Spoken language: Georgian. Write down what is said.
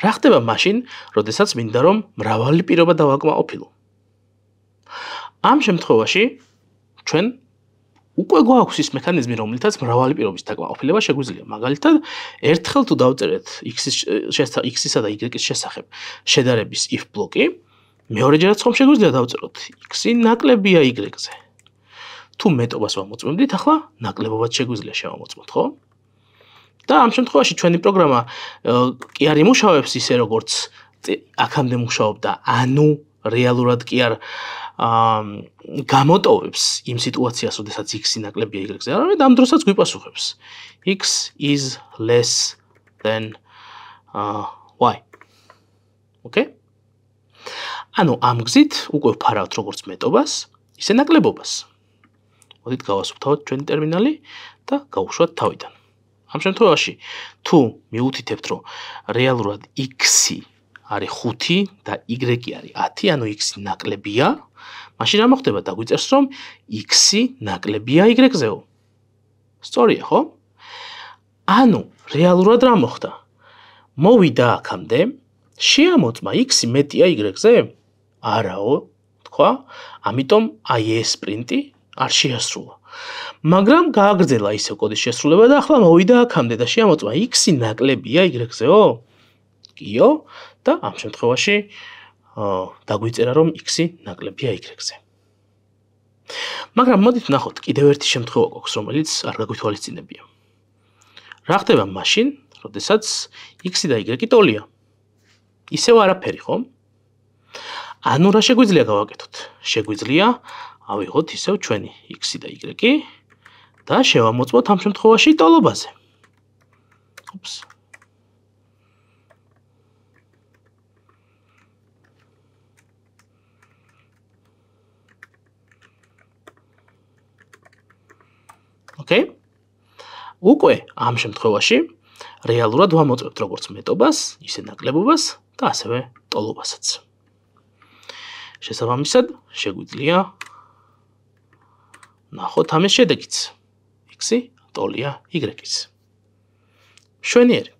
რა ხდება მაშინ, როდესაც მინდა რომ მრავალი პირობა დავაკმაყოფილო? ამ შემთხვევაში ჩვენ უკვე გვაქვს ის მექანიზმი, რომლითაც მრავალი პირობის დაკმაყოფილება შეგვიძლია. მაგალითად, ერთხელ თუ დავწერეთ x-ისა და y-ის შესახებ შედარების if ბლოკი, მეორეჯერაც ხომ შეგვიძლია დავწეროთ x-ი ნაკლებია y-ზე. თუ მეტობას ვამოწმებდით, ახლა ნაკლებობაც შეგვიძლია შევამოწმოთ, ხო? და ამ შემთხვევაში ჩვენი პროგრამა კი არ იმუშავებს ისე როგორც აქამდე მუშაობდა, ანუ რეალურად კი არ გამოტოვებს იმ სიტუაციას, როდესაც x-ი ნაკლებია y-ზე, არამედ ამ დროსაც გვიპასუხებს x is less than y. Okay? ანუ ამ გზით უკვე ვფარავთ როგორც მეტობას, ისე ნაკლებობას. მოდით გავასუფთავოთ ჩვენი ტერმინალი და გავუშვათ თავიდან. ამ შემთხვევაში, თუ მიუთითებთ, რომ რეალურად x-ი არის 5 და y-ი არის 10, ანუ x-ი ნაკლებია, მაშინ რა მოხდება? დაგვიწერს, რომ x-ი ნაკლებია y-ზეო. სწორია, ხო? ანუ რეალურად რა მოხდა? მოვიდა აქამდე, შეამოწმა x-ი მეტია y-ზე? არაო, თქვა, ამიტომ აი ეს პრინტი არ შეასრულა. მაგრამ გააგრძელა ისევ კოდის შესრულება და ახლა მოვიდა აქამდე და შეამოწმა x-ი ნაკლებია y-ზეო? კიო, და ამ შემთხვევაში დაგვიწერა რომ x-ი ნაკლებია y-ზე. მაგრამ მოდით ვნახოთ, კიდევ ერთი შემთხვევა გვაქვს, რომელიც არ გაგვითვალისწინებია. რა ხდება მაშინ, როდესაც x-ი და y-ი ტოლია? ისევ არაფერი, ხო? ანუ რა შეგვიძლია გავაკეთოთ? შეგვიძლია ავიღოთ ისევ ჩვენი x-ი და y-ი და შევამოწმოთ ამ შემთხვევაში ტოლობაზე. Ups. Okay? უკვე ამ შემთხვევაში რეალურად ვამოწმებთ როგორც მეტობას, ისე ნაკლებობას და ასევე ტოლობასაც. შესაბამისად, შეგვიძლია ნახოთ ამის შედეგიც. x-ი ტოლია y-ს. მშვენიერი.